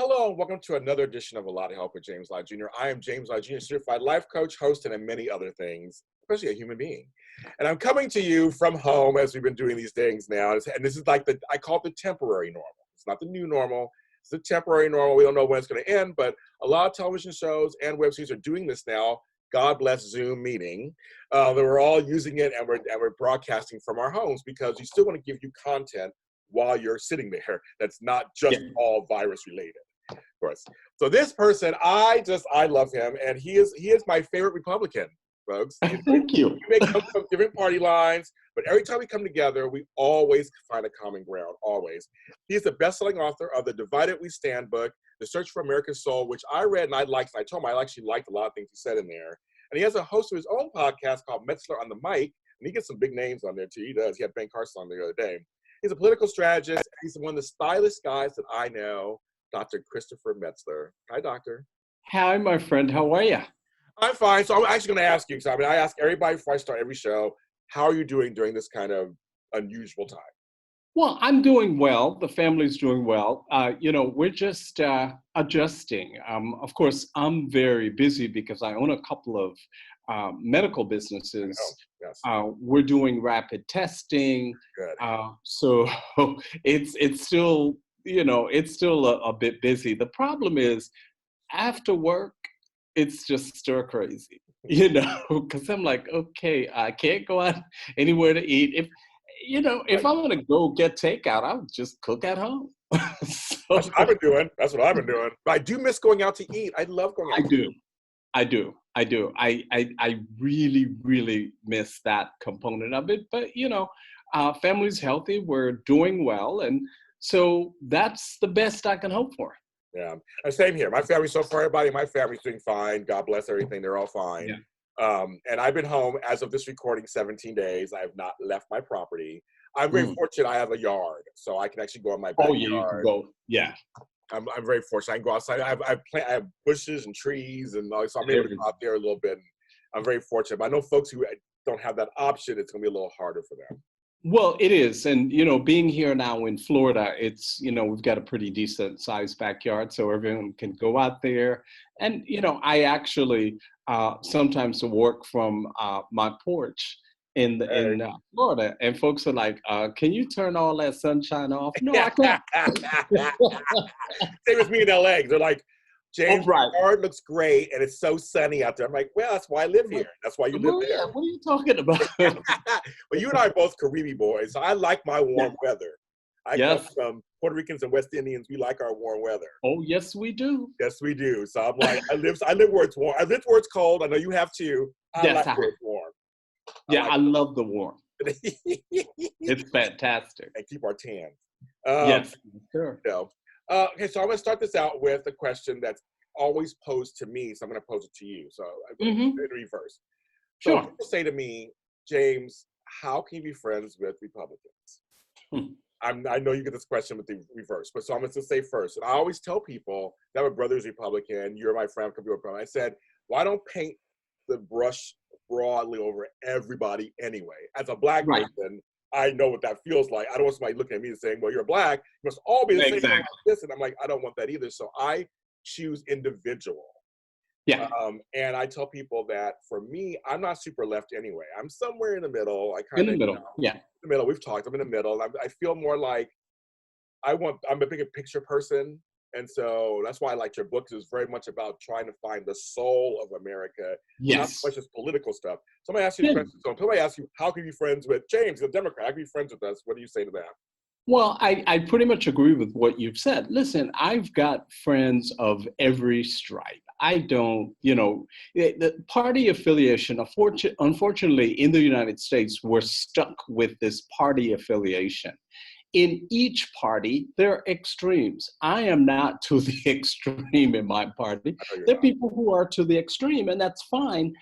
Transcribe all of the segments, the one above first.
Hello, and welcome to another edition of A Lot of Help with James Lott Jr. I am James Lott Jr., certified life coach, host, and many other things, especially a human being. And I'm coming to you from home as we've been doing these things now. And this is like I call it the temporary normal. It's not the new normal. It's the temporary normal. We don't know when it's going to end, but a lot of television shows and web series are doing this now. God bless Zoom meeting. That we're all using it and we're broadcasting from our homes because we still want to give you content while you're sitting there that's not just all virus related, of course. So this person, I love him, and he is my favorite Republican, folks. Thank you. We may come from different party lines, but every time we come together, we always find a common ground, always. He's the best-selling author of the Divided We Stand book, The Search for American Soul, which I read and I liked, and I told him I actually liked a lot of things he said in there. And he has a host of his own podcast called Metzler on the Mic, and he gets some big names on there too. He does. He had Ben Carson on the other day. He's a political strategist. He's one of the stylish guys that I know, Dr. Christopher Metzler. Hi, doctor. Hi, my friend. How are you? I'm fine. So I'm actually going to ask you, because I ask everybody before I start every show, how are you doing during this kind of unusual time? Well, I'm doing well. The family's doing well. We're just adjusting. Of course, I'm very busy because I own a couple of medical businesses. Yes. We're doing rapid testing. Good. So it's still, it's still a bit busy. The problem is after work, it's just stir crazy, because I'm like, okay, I can't go out anywhere to eat. If I'm going to go get takeout, I'll just cook at home. That's what I've been doing. But I do miss going out to eat. I love going out to eat. I do. I really, really miss that component of it. But, family's healthy. We're doing well. And so that's the best I can hope for. Yeah. And same here. My family, so far, everybody in my family's doing fine. God bless everything. They're all fine. Yeah. And I've been home as of this recording 17 days. I have not left my property. I'm very fortunate. I have a yard, so I can actually go in my backyard. Oh, yeah, you can go. Yeah. I'm very fortunate. I can go outside. I have bushes and trees, and so I'm able to go out there a little bit. And I'm very fortunate. But I know folks who don't have that option, it's going to be a little harder for them. Well, it is. And, being here now in Florida, it's, we've got a pretty decent sized backyard, so everyone can go out there. And, I actually sometimes work from my porch in Florida, and folks are like, can you turn all that sunshine off? No, I can't. Same as me in LA. They're like, James, right. The yard looks great, and it's so sunny out there. I'm like, well, that's why I live here. That's why you live there. What are you talking about? Well, you and I are both Caribbean boys, so I like my warm weather. I come from Puerto Ricans and West Indians. We like our warm weather. Oh, yes, we do. Yes, we do. So I'm like, I live where it's warm. I live where it's cold. I know you have too. I like where it's warm. I love the warm. It's fantastic. And keep our tan. Yes, sure. Okay, so I'm going to start this out with a question that's always posed to me, so I'm going to pose it to you. So in reverse. So people say to me, James, how can you be friends with Republicans? I know you get this question with the reverse, but so I'm going to say first. And I always tell people that my brother's Republican, you're my friend, could be Republican. I said, why don't paint the brush broadly over everybody anyway? As a black person, I know what that feels like. I don't want somebody looking at me and saying, well, you're black. You must all be the same like this. And I'm like, I don't want that either. So I choose individual. Yeah. And I tell people that for me, I'm not super left anyway. I'm somewhere in the middle. In the middle. In the middle. We've talked. I'm in the middle. I feel more like I'm a bigger picture person. And so that's why I like your book. It's very much about trying to find the soul of America. Yes. Not so much as political stuff. Somebody asks you a question. So somebody asks you, how can you be friends with James, the Democrat? How can you be friends with us? What do you say to that? Well, I pretty much agree with what you've said. Listen, I've got friends of every stripe. I don't, the party affiliation, unfortunately, in the United States, we're stuck with this party affiliation. In each party, there are extremes. I am not to the extreme in my party. There are people who are to the extreme, and that's fine.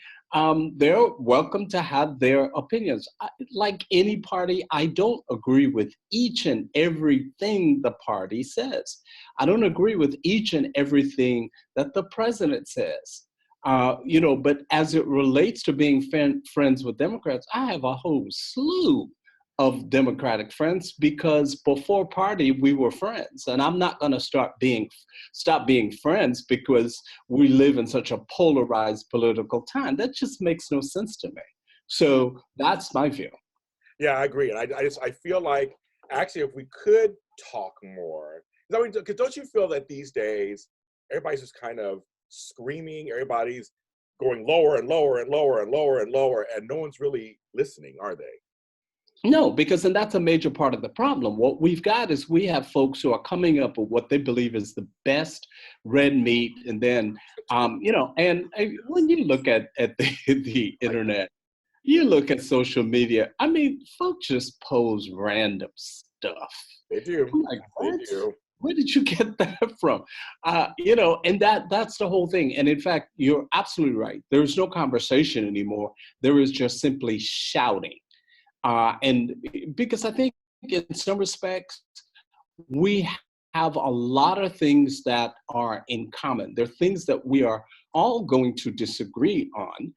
They're welcome to have their opinions. Like any party, I don't agree with each and everything the party says. I don't agree with each and everything that the president says. But as it relates to being friends with Democrats, I have a whole slew of Democratic friends because before party we were friends, and I'm not going to stop being friends because we live in such a polarized political time. That just makes no sense to me. So that's my view. Yeah, I agree. And I feel like actually if we could talk more, because don't you feel that these days everybody's just kind of screaming, everybody's going lower and lower and lower and lower and lower, and no one's really listening, are they? No, because then that's a major part of the problem. What we've got is we have folks who are coming up with what they believe is the best red meat, and then, when you look at the internet, you look at social media. I mean, folks just post random stuff. They do. I'm like, They what? do. Where did you get that from? And that's the whole thing. And in fact, you're absolutely right. There's no conversation anymore. There is just simply shouting. And because I think in some respects, we have a lot of things that are in common. There are things that we are all going to disagree on,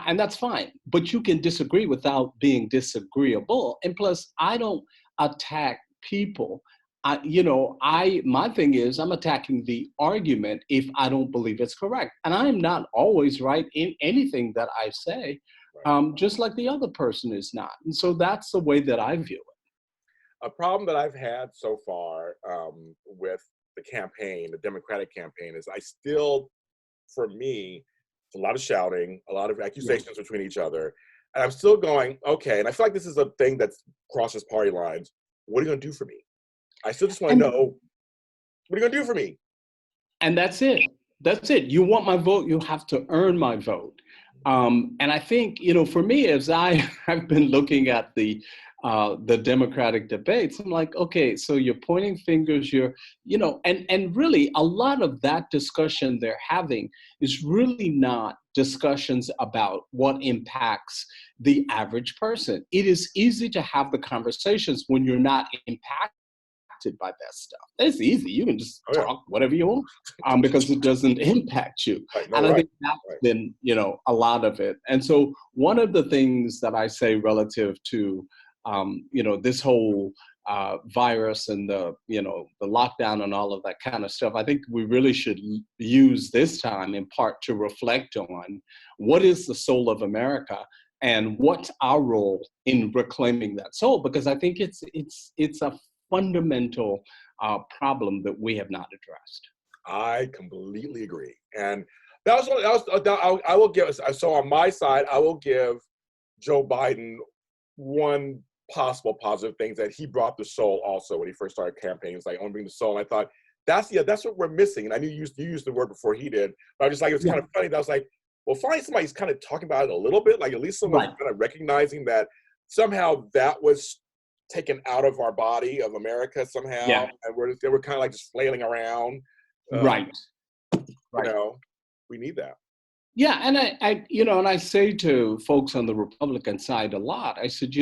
and that's fine. But you can disagree without being disagreeable. And plus, I don't attack people. My thing is I'm attacking the argument if I don't believe it's correct. And I'm not always right in anything that I say. Just like the other person is not. And so that's the way that I view it. A problem that I've had so far with the campaign, the Democratic campaign, is for me, it's a lot of shouting, a lot of accusations between each other. And I'm still going, okay, and I feel like this is a thing that crosses party lines. What are you going to do for me? I still just want to know, what are you going to do for me? And that's it. That's it. You want my vote, you have to earn my vote. And I think, for me, as I've been looking at the Democratic debates, I'm like, okay, so you're pointing fingers, and really a lot of that discussion they're having is really not discussions about what impacts the average person. It is easy to have the conversations when you're not impacted by that stuff. It's easy. You can just talk whatever you want because it doesn't impact you. I think that's been, a lot of it. And so one of the things that I say relative to, this whole virus and the lockdown and all of that kind of stuff, I think we really should use this time in part to reflect on what is the soul of America and what's our role in reclaiming that soul, because I think it's a fundamental problem that we have not addressed. I completely agree, and I will give. So on my side, I will give Joe Biden one possible positive thing that he brought the soul. Also, when he first started campaigning, it's like, I want to bring the soul. And I thought that's what we're missing. And I knew you used the word before he did, but I was just like, it was kind of funny. That I was like, well, finally somebody's kind of talking about it a little bit, like at least someone's kind of recognizing that somehow that was taken out of our body of America somehow, and they were kind of like just flailing around. Right. We need that. Yeah, and I say to folks on the Republican side a lot, I said,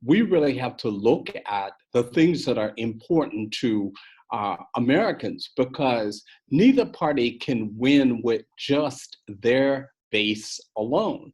we really have to look at the things that are important to Americans, because neither party can win with just their base alone.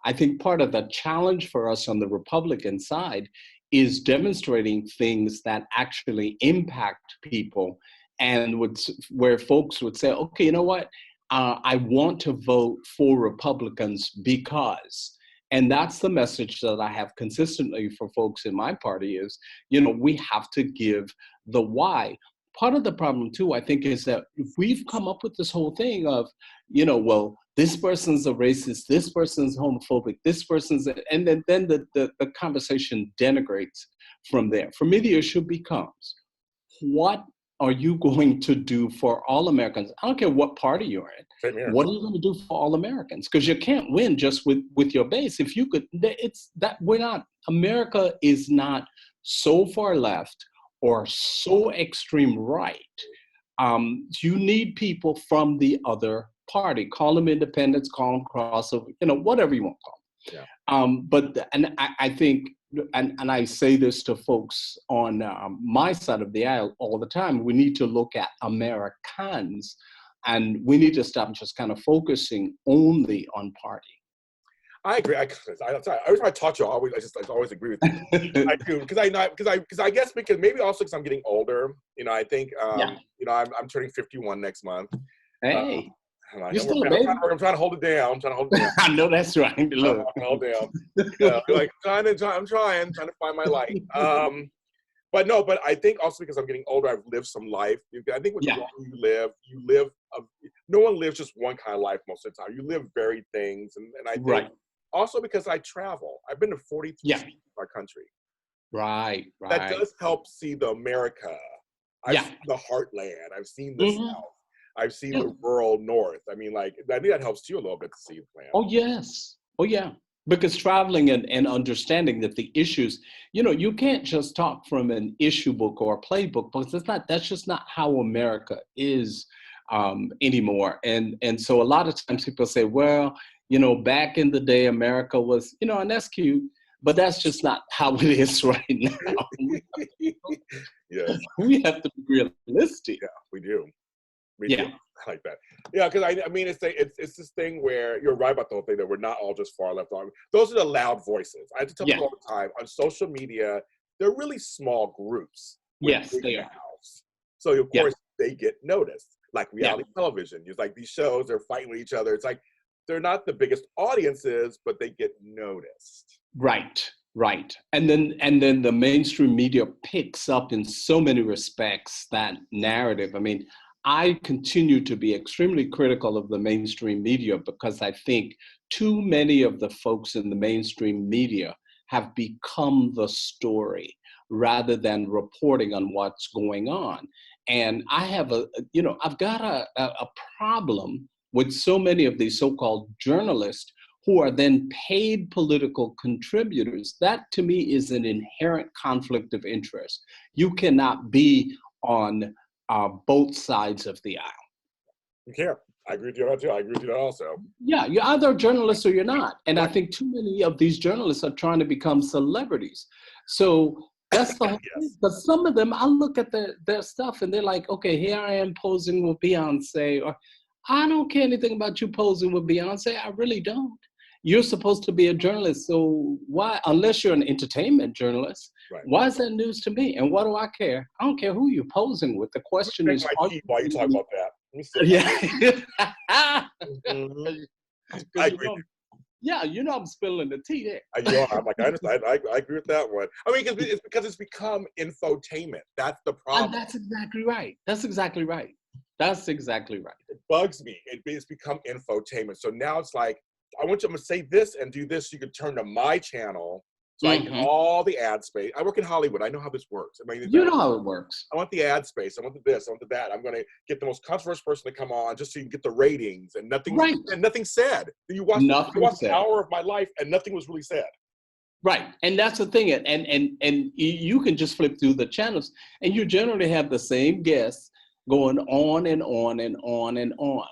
I think part of the challenge for us on the Republican side is demonstrating things that actually impact people, and where folks would say, okay, you know what? I want to vote for Republicans because, and that's the message that I have consistently for folks in my party is, we have to give the why. Part of the problem too, I think, is that we've come up with this whole thing of, well, this person's a racist, this person's homophobic, this person's, and then the conversation denigrates from there. For me, the issue becomes, what are you going to do for all Americans? I don't care what party you're in. What are you going to do for all Americans? Because you can't win just with your base. If you could, America is not so far left or so extreme right. You need people from the other party. Call them independents, call them crossover, whatever you want to call them. I think, and I say this to folks on my side of the aisle all the time, we need to look at Americans, and we need to stop just kind of focusing only on party. I agree. Every time I talk to you, I always agree with you. I do because I guess because maybe also because I'm getting older. I think Yeah. I'm turning 51 next month. Hey, I'm you're still a baby. trying to hold it down. I'm trying to hold it down. I know that's right. Look. Hold down. Like I'm trying to find my light. But I think also because I'm getting older, I've lived some life. I think with the longer you live, no one lives just one kind of life most of the time. You live varied things. And I think also because I travel. I've been to 43 states in our country. Right. That does help see the America. I've seen the heartland. I've seen the South. I've seen the rural North. I mean, like, I think that helps you a little bit to see the plan. Oh, yes. Oh, yeah. Because traveling and understanding that the issues, you can't just talk from an issue book or a playbook, because that's just not how America is anymore. And so a lot of times people say, well, back in the day, America was, and that's cute, but that's just not how it is right now. Yes. We have to be realistic. Yeah, we do. I like that. Yeah, because I mean, it's this thing where you're right about the whole thing that we're not all just far left on. Those are the loud voices. I have to tell people all the time on social media, they're really small groups. Yes, they are. So of course they get noticed, like reality television. It's like these shows, they're fighting with each other. It's like they're not the biggest audiences, but they get noticed. Right. And then the mainstream media picks up in so many respects that narrative. I mean, I continue to be extremely critical of the mainstream media because I think too many of the folks in the mainstream media have become the story rather than reporting on what's going on. And I have I've got a problem with so many of these so-called journalists who are then paid political contributors. That to me is an inherent conflict of interest. You cannot be on both sides of the aisle. You can't. I agree with you on that too. I agree with you on that also. Yeah, you're either a journalist or you're not. And I think too many of these journalists are trying to become celebrities. So that's the whole thing. But some of them, I look at their stuff and they're like, okay, here I am posing with Beyonce, or I don't care anything about you posing with Beyonce. I really don't. You're supposed to be a journalist. So why, unless you're an entertainment journalist, why is that news to me? And what do I care? I don't care who you're posing with. The question is, why you talk about that? Yeah. I agree. Yeah, I'm spilling the tea there. I'm like, I understand. I agree with that one. I mean, it's because it's become infotainment. That's the problem. And that's exactly right. That's exactly right. It bugs me. It's become infotainment. So now it's like, I want you to say this and do this. So you can turn to my channel. So I get all the ad space. I work in Hollywood. I know how this works. I mean, you know how it works. I want the ad space. I want the this. I want the that. I'm going to get the most controversial person to come on just so you can get the ratings and nothing. Right. And nothing said. You watched an hour of my life and nothing was really said. Right. And that's the thing. And you can just flip through the channels and you generally have the same guests going on and on and on and on.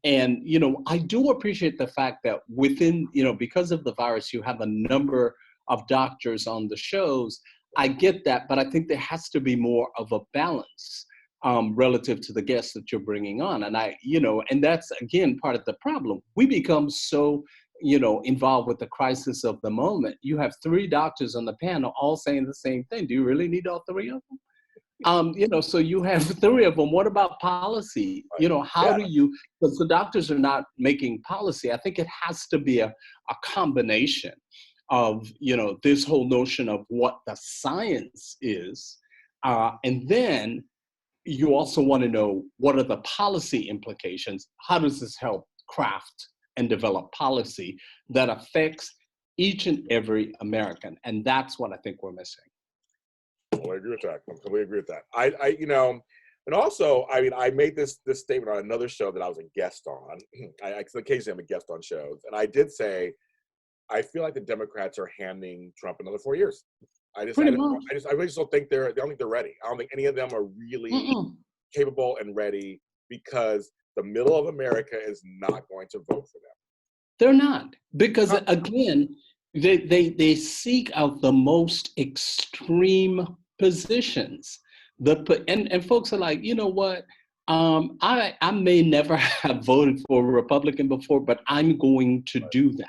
And, I do appreciate the fact that within, because of the virus, you have a number of doctors on the shows. I get that, but I think there has to be more of a balance relative to the guests that you're bringing on. And and that's, again, part of the problem. We become so, involved with the crisis of the moment. You have 3 doctors on the panel all saying the same thing. Do you really need all 3 of them? So you have 3 of them. What about policy? How do you, because the doctors are not making policy. I think it has to be a combination of, this whole notion of what the science is. And then you also want to know, what are the policy implications? How does this help craft and develop policy that affects each and every American? And that's what I think we're missing. I agree with that. I completely agree with that. And also, I mean, I made this statement on another show that I was a guest on. I occasionally am a guest on shows, and I did say, I feel like the Democrats are handing Trump another 4 years. I really just don't think I don't think they're ready. I don't think any of them are really capable and ready, because the middle of America is not going to vote for them. They're not, because again, they seek out the most extreme positions. And folks are like, you know what? I may never have voted for a Republican before, but I'm going to do that.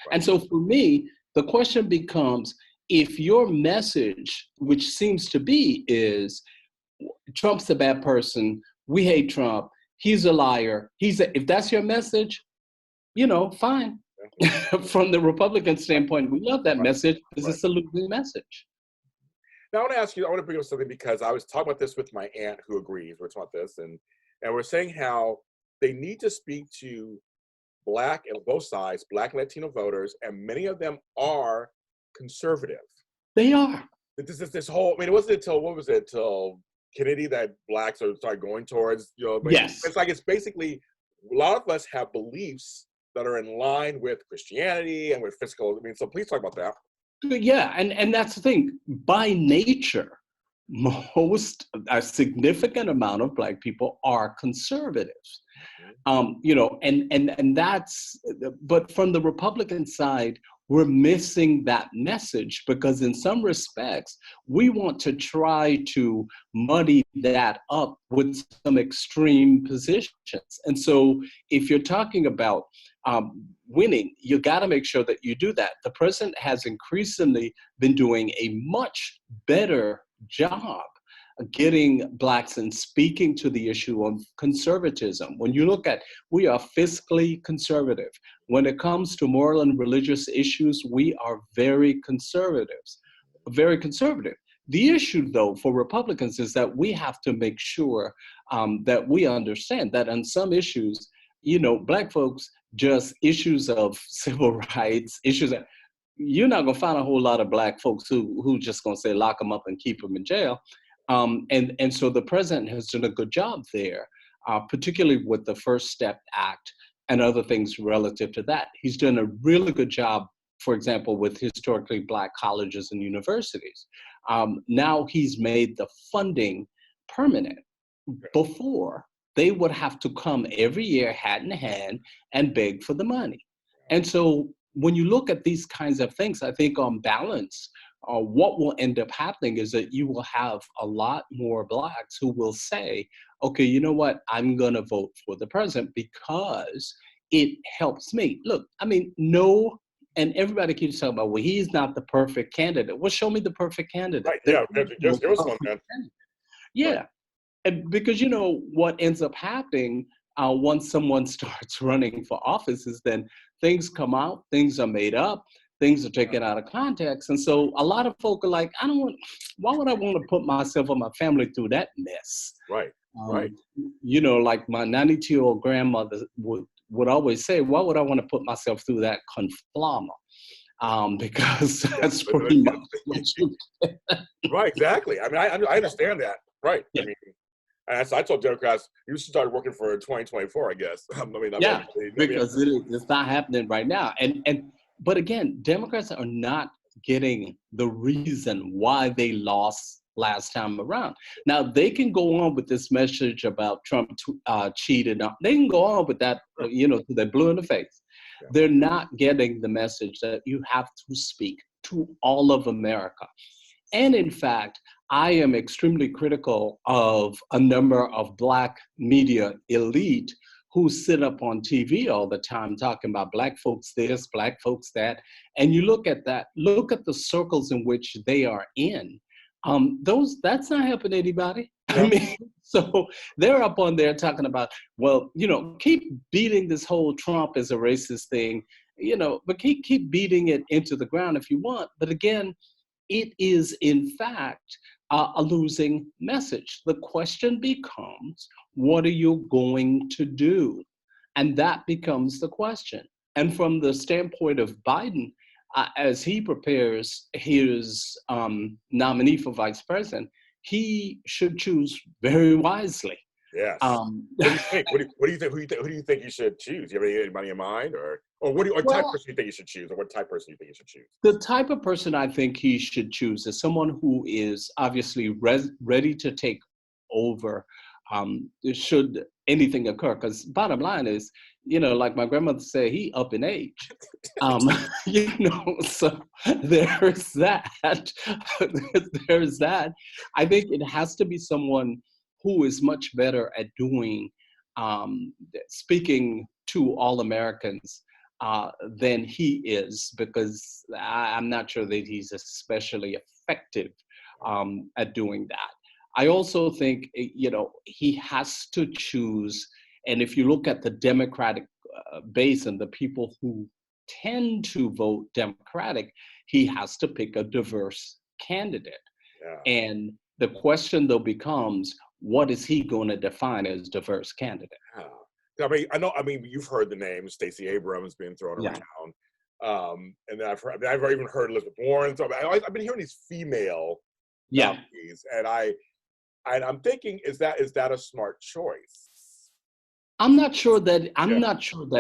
Right. And so for me, the question becomes, if your message, which seems to be, is Trump's a bad person, we hate Trump, he's a liar, if that's your message, fine. From the Republican standpoint, we love that message because it's a losing message. Now I want to ask you, I want to bring up something because I was talking about this with my aunt who agrees. We're talking about this, and we're saying how they need to speak to Black and both sides, Black and Latino voters, and many of them are conservative. They are. This whole, I mean, it wasn't until, what was it, till Kennedy that Blacks started going towards, Yes. it's basically, a lot of us have beliefs that are in line with Christianity and with fiscal, so please talk about that. Yeah, and that's the thing. By nature, a significant amount of Black people are conservatives. And that's, but from the Republican side, we're missing that message because in some respects, we want to try to muddy that up with some extreme positions. And so if you're talking about winning, you got to make sure that you do that. The president has increasingly been doing a much better job getting Blacks and speaking to the issue of conservatism. When you look at, we are fiscally conservative. When it comes to moral and religious issues, we are very conservative. The issue, though, for Republicans is that we have to make sure that we understand that on some issues, Black folks, just issues of civil rights, issues that you're not going to find a whole lot of Black folks who just going to say lock them up and keep them in jail. And so the president has done a good job there, particularly with the First Step Act and other things relative to that. He's done a really good job, for example, with historically Black colleges and universities. Now he's made the funding permanent. Before, they would have to come every year hat in hand and beg for the money. And so when you look at these kinds of things, I think on balance, what will end up happening is that you will have a lot more Blacks who will say, okay, you know what, I'm going to vote for the president because it helps me. Look, no, and everybody keeps talking about, well, he's not the perfect candidate. Well, show me the perfect candidate. Right, yeah, just give us one, man. Yeah, right. And because what ends up happening once someone starts running for office is then things come out, things are made up, things are taken out of context. And so a lot of folk are like, why would I want to put myself and my family through that mess? Right, right. Like my 92-year-old grandmother would always say, why would I want to put myself through that conflama? Because that's pretty much what you get. Right, exactly. I understand that. Right. Yeah. I told Democrats, you should start working for 2024, I guess. Because it's not happening right now. But again, Democrats are not getting the reason why they lost last time around. Now, they can go on with this message about Trump cheated. They can go on with that, till they're blue in the face. Yeah. They're not getting the message that you have to speak to all of America. And in fact, I am extremely critical of a number of Black media elite who sit up on TV all the time talking about Black folks this, Black folks that. And you look at the circles in which they are in. That's not helping anybody. No. So they're up on there talking about, well, keep beating this whole Trump as a racist thing, but keep beating it into the ground if you want. But again, it is in fact a losing message. The question becomes, what are you going to do? And that becomes the question. And from the standpoint of Biden, as he prepares his nominee for vice president, he should choose very wisely. Yes. What do you think? What do you think? Who do you think you should choose? Do you have anybody in mind, or type of person you think you should choose, or what type of person you think you should choose? The type of person I think he should choose is someone who is obviously ready to take over should anything occur. Because bottom line is, like my grandmother said, he up in age. So there's that. There's that. I think it has to be someone who is much better at doing speaking to all Americans than he is, because I'm not sure that he's especially effective at doing that. I also think, he has to choose. And if you look at the Democratic base and the people who tend to vote Democratic, he has to pick a diverse candidate. Yeah. And the question, though, becomes, what is he going to define as diverse candidate? Yeah. I mean, you've heard the name Stacey Abrams being thrown around. And then I've even heard Elizabeth Warren. So I've been hearing these female nominees, and I'm thinking, is that a smart choice? I'm not sure that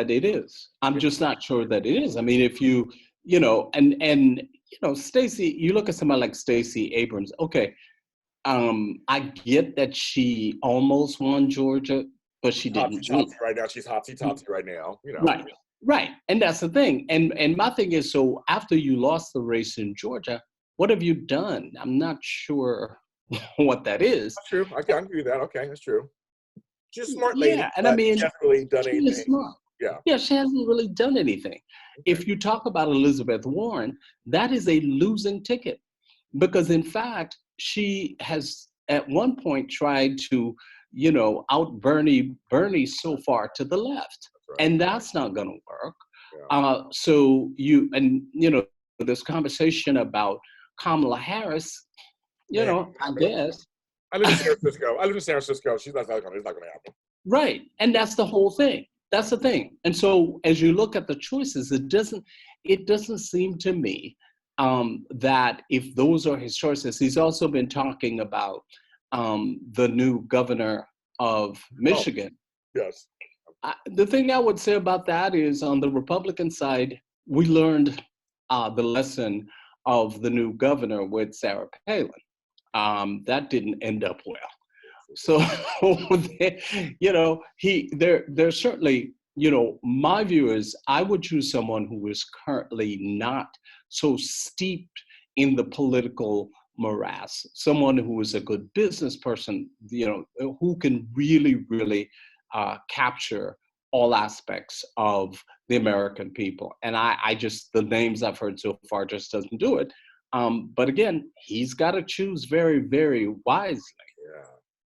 it is. I'm just not sure that it is. I mean, if you Stacey, you look at somebody like Stacey Abrams. Okay, I get that she almost won Georgia, but she didn't win. Right now, she's hotsy-totsy right now. Right, and that's the thing. And my thing is, so after you lost the race in Georgia, what have you done? I'm not sure what that is. That's true. I can agree with that. Okay, that's true. She's a smart lady. Yeah, and I mean, she hasn't really done anything. Is smart. Yeah, she hasn't really done anything. Okay. If you talk about Elizabeth Warren, that is a losing ticket, because in fact, she has at one point tried to, out Bernie so far to the left, right. And that's not going to work. Yeah. So this conversation about Kamala Harris, I guess. I live in San Francisco. It's not going to happen. Right, and that's the whole thing. That's the thing. And so, as you look at the choices, it doesn't seem to me that if those are his choices. He's also been talking about the new governor of Michigan. Oh, yes. The thing I would say about that is, on the Republican side, we learned the lesson of the new governor with Sarah Palin. That didn't end up well. So, there's certainly, my view is I would choose someone who is currently not so steeped in the political morass, someone who is a good business person, who can really, really capture all aspects of the American people. And I just, the names I've heard so far just doesn't do it. But again, he's got to choose very, very wisely. Yeah.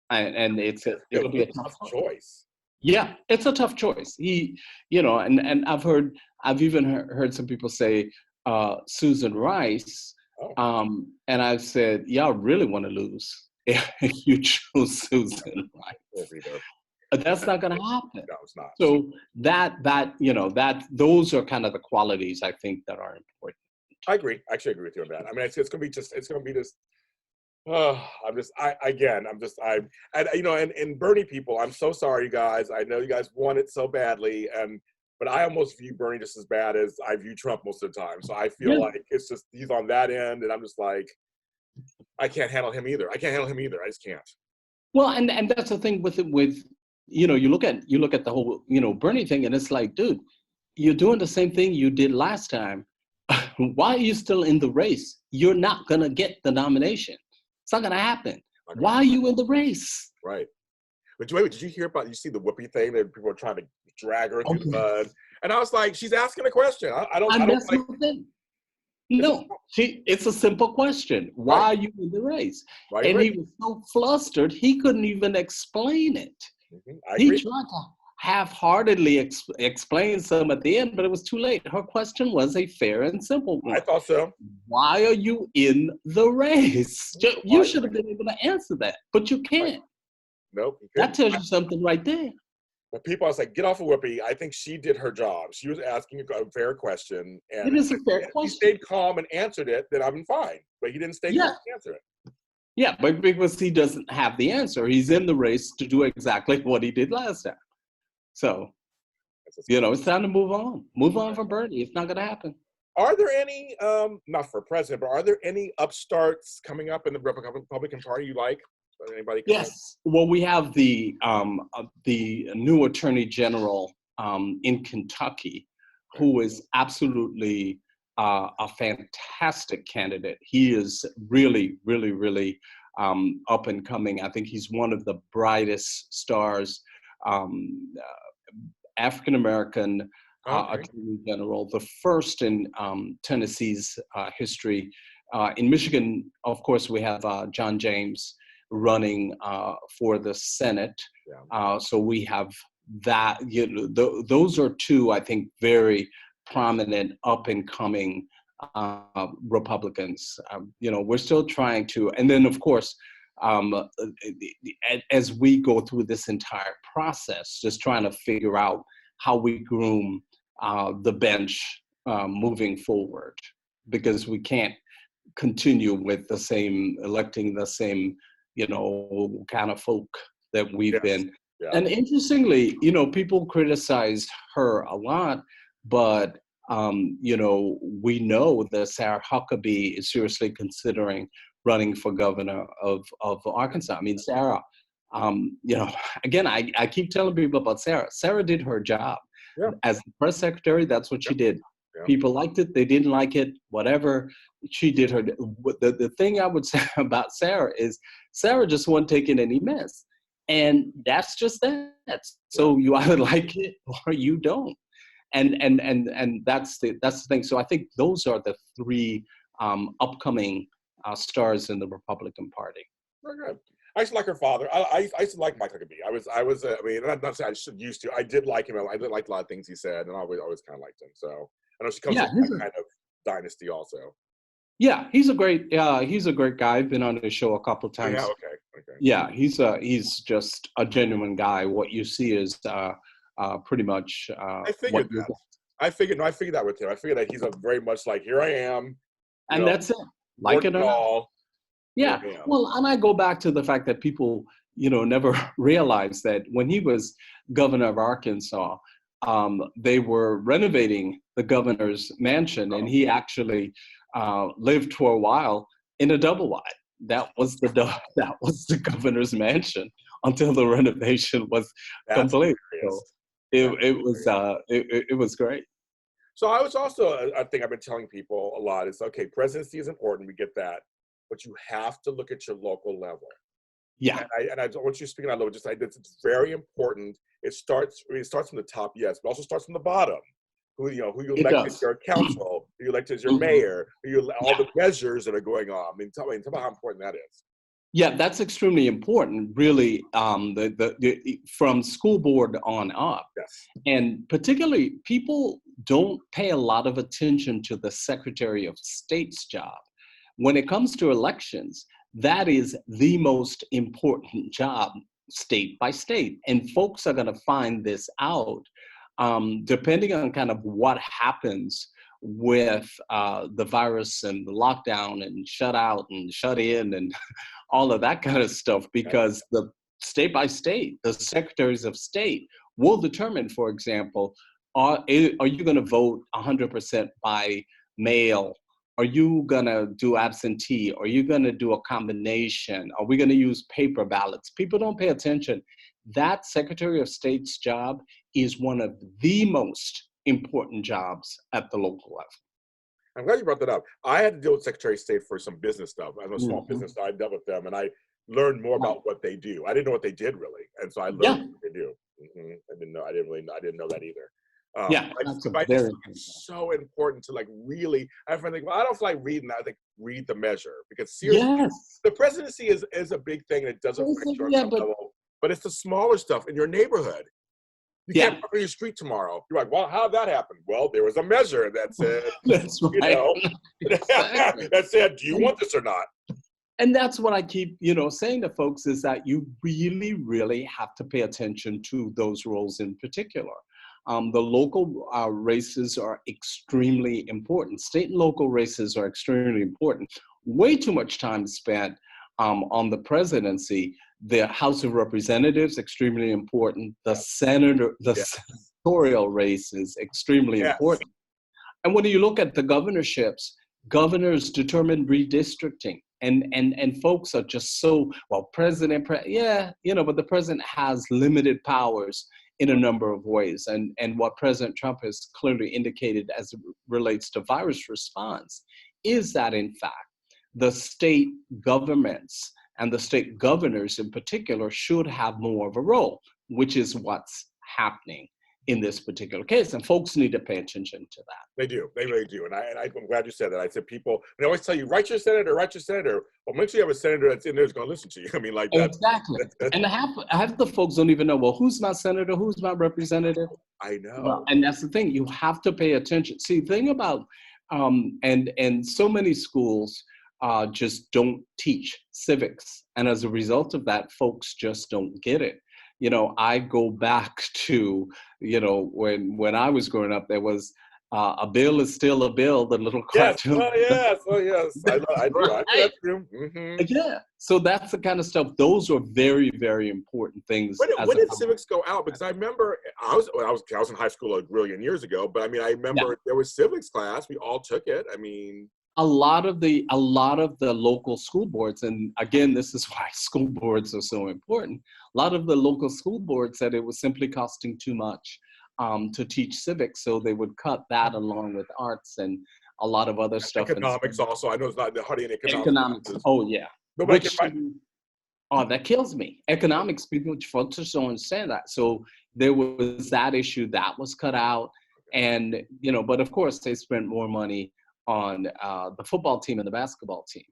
And it'll be a tough choice. Yeah, it's a tough choice. He, and I've even heard some people say Susan Rice. Oh. And I've said, y'all really want to lose if you choose Susan Rice. That's not going to happen. No, it's not. So those are kind of the qualities I think that are important. I agree. I actually agree with you on that. I mean, it's going to be this. And Bernie people, I'm so sorry, you guys. I know you guys want it so badly, but I almost view Bernie just as bad as I view Trump most of the time. So I feel like it's just, he's on that end, and I'm just like, I can't handle him either. I just can't. Well, and that's the thing with you look at the whole, Bernie thing, and it's like, dude, you're doing the same thing you did last time. Why are you still in the race? You're not going to get the nomination. It's not going to happen. Why are you in the race? Right. But wait, did you hear you see the Whoopi thing that people are trying to drag her through the mud? And I was like, she's asking a question. I don't like. No, it's a simple question. Why are you in the race? And he was so flustered, he couldn't even explain it. Mm-hmm. He tried to half-heartedly explain some at the end, but it was too late. Her question was a fair and simple one. I thought so. Why are you in the race? You should have been able to answer that, but you can't. Nope. That tells you something right there. But people, I was like, get off of Whoopi. I think she did her job. She was asking a fair question. And it is a fair question. He stayed calm and answered it, then I'm fine. But he didn't stay calm and answer it. Yeah, but because he doesn't have the answer. He's in the race to do exactly what he did last time. So, it's time to move on. Move on from Bernie. It's not going to happen. Are there any, not for president, but are there any upstarts coming up in the Republican Party you like? Anybody? Yes. Well, we have the new Attorney General in Kentucky, who is absolutely a fantastic candidate. He is really, really, really up and coming. I think he's one of the brightest stars. African-American, Okay. Attorney General, the first in Tennessee's history. In Michigan, of course, we have John James running for the Senate. Yeah. So we have that. Those are two, I think, very prominent up and coming Republicans. We're still trying to, and then of course, as we go through this entire process, just trying to figure out how we groom the bench moving forward, because we can't continue with electing the same, kind of folk that we've been. Yeah. And interestingly, people criticize her a lot, but we know that Sarah Huckabee is seriously considering running for governor of Arkansas. I mean, Sarah, again, I keep telling people about Sarah. Sarah did her job. Yeah. As the press secretary, that's what she did. Yeah. People liked it, they didn't like it, whatever. She did her. The thing I would say about Sarah is Sarah just wasn't taking any mess. And that's just that. So you either like it or you don't. And that's the thing. So I think those are the three upcoming stars in the Republican Party. Very good. I used to like her father. I used to like Mike Huckabee. I mean, not saying I used to. I did like him. I did like a lot of things he said, and I always kind of liked him. So I know she comes from that kind of dynasty also. Yeah, he's a great guy. I've been on his show a couple of times. Yeah, okay. Yeah, he's just a genuine guy. What you see is pretty much. I figured that. I figured that with him. I figured that he's a very much like, here I am. And that's it. Like it or not. Yeah. Well, and I go back to the fact that people, never realized that when he was governor of Arkansas, they were renovating the governor's mansion, and he actually lived for a while in a double wide. That was the governor's mansion until the renovation was complete. So it was great. So I was also, I think I've been telling people a lot is, okay, presidency is important, we get that, but you have to look at your local level. Yeah. And I want you speaking, I love it, it's very important. It starts from the top, yes, but also starts from the bottom. Who you elected as your council, who you elected as your mayor, all the measures that are going on. I mean, tell me how important that is. Yeah, that's extremely important, really, from school board on up. Yes. And particularly, people don't pay a lot of attention to the Secretary of State's job. When it comes to elections, that is the most important job, state by state. And folks are going to find this out depending on kind of what happens with the virus and the lockdown and shut out and shut in and all of that kind of stuff, because the state by state, the secretaries of state will determine, for example, are you going to vote 100% by mail? Are you going to do absentee? Are you going to do a combination? Are we going to use paper ballots? People don't pay attention. That Secretary of State's job is one of the most important jobs at the local level. I'm glad you brought that up. I had to deal with Secretary of State for some business stuff. I'm a small business, so I dealt with them, and I learned more about what they do. I didn't know what they did really, and so I learned what they do. I didn't know that either. It's so important to really. I have to think. Well, I don't feel like reading that. I think read the measure, because seriously, the presidency is a big thing, and it doesn't affect your level. But it's the smaller stuff in your neighborhood. You can't park on your street tomorrow. You're like, well, how'd that happen? Well, there was a measure that said, that's right. Exactly. That said, do you want this or not? And that's what I keep, saying to folks, is that you really, really have to pay attention to those roles in particular. The local races are extremely important. State and local races are extremely important. Way too much time spent on the presidency. The House of Representatives, extremely important. The senatorial race is extremely important. And when you look at the governorships, governors determine redistricting. And folks are just so, well, but the president has limited powers in a number of ways. And what President Trump has clearly indicated as it relates to virus response is that, in fact, the state governments and the state governors in particular should have more of a role, which is what's happening. in this particular case, and folks need to pay attention to that. They do. They really do. And I'm glad you said that. I said people, they always tell you, write your senator, write your senator. Well, make sure you have a senator that's in there that's going to listen to you. I mean, like that. Exactly. And half the folks don't even know, well, who's my senator? Who's my representative? I know. Well, and that's the thing. You have to pay attention. See, the thing about, and so many schools just don't teach civics. And as a result of that, folks just don't get it. You know, I go back to, you know, when I was growing up, there was a bill is still a bill, the little cartoon. Yes. Oh, yes. I know that's true. Mm-hmm. Yeah. So that's the kind of stuff. Those are very, very important things. When did civics go out? Because I remember I was in high school a billion years ago, but I mean, I remember there was civics class. We all took it. I mean, a lot of the local school boards, and again, this is why school boards are so important. A lot of the local school boards said it was simply costing too much to teach civics, so they would cut that along with arts and a lot of other stuff. Economics also. I know it's not the hardly in economics. Oh yeah. Nobody can write. Oh, that kills me. Economics, folks just don't understand that. So there was that issue that was cut out, and you know, but of course they spent more money on the football team and the basketball team.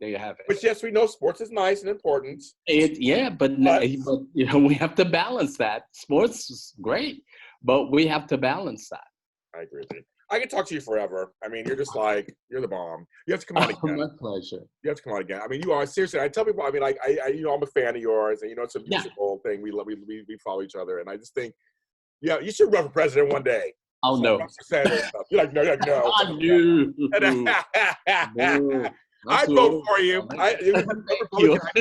There you have it. But yes, we know sports is nice and important. But you know, we have to balance that. Sports is great, but we have to balance that. I agree with you. I can talk to you forever. I mean, you're just like, you're the bomb. You have to come on again. My pleasure. You have to come on again. I mean, you are seriously. I tell people, I mean, like, you know, I'm a fan of yours, and you know, it's a musical thing. We follow each other, and I just think, yeah, you should run for president one day. Oh no! You're like, no. I knew. I'd vote for you. I'd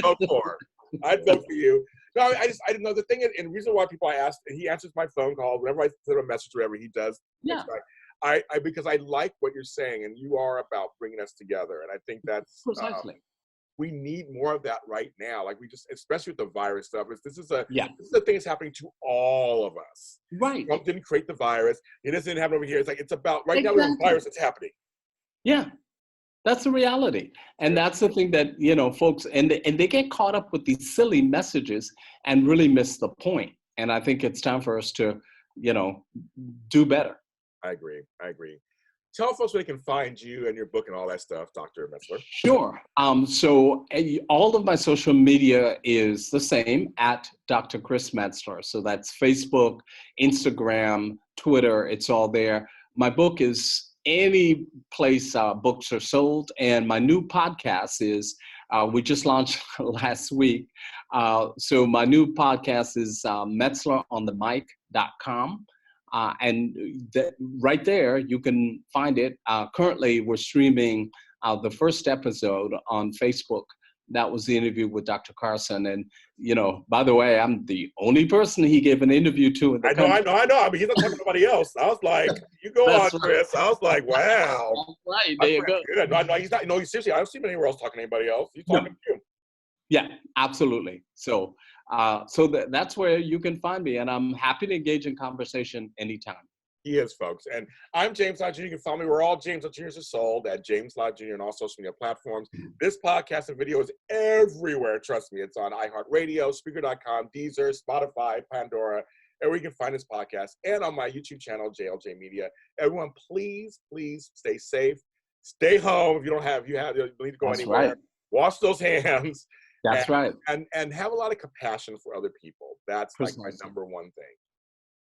vote for. I'd vote for you. No, I didn't know the thing. And the reason why people I asked, and he answers my phone call whenever I send him a message, whatever he does. Yeah. Because I like what you're saying, and you are about bringing us together, and I think that's precisely. We need more of that right now. Like especially with the virus stuff, this is a thing that's happening to all of us. Right. Trump didn't create the virus. It doesn't happen over here. It's like, it's about right now we have a virus that's happening. Yeah. That's the reality. And that's the thing that, you know, folks, and they get caught up with these silly messages and really miss the point. And I think it's time for us to, you know, do better. I agree. Tell folks where they can find you and your book and all that stuff, Dr. Metzler. Sure. So all of my social media is the same, at Dr. Chris Metzler. So that's Facebook, Instagram, Twitter, it's all there. My book is any place books are sold. And my new podcast is, we just launched last week. So my new podcast is metzleronthemic.com. And right there, you can find it. Currently, we're streaming the first episode on Facebook. That was the interview with Dr. Carson. And, you know, by the way, I'm the only person he gave an interview to in the country. I know. I mean, he's not talking to anybody else. I was like, you go on, Chris. I was like, wow. That's right. There you go. Good. No, he's not. No, seriously, I don't see him anywhere else talking to anybody else. He's talking to you. Yeah, absolutely. So, that's where you can find me, and I'm happy to engage in conversation anytime. He is, folks. And I'm James Lott Jr. You can follow me. We're all James Lott Jr.'s are sold at James Lott Jr. on all social media platforms. This podcast and video is everywhere. Trust me. It's on iHeartRadio, Speaker.com, Deezer, Spotify, Pandora, and where you can find this podcast, and on my YouTube channel, JLJ Media. Everyone, please stay safe. Stay home. If you don't have, you need to go anywhere. Right. Wash those hands. That's right. And have a lot of compassion for other people. That's like my number one thing.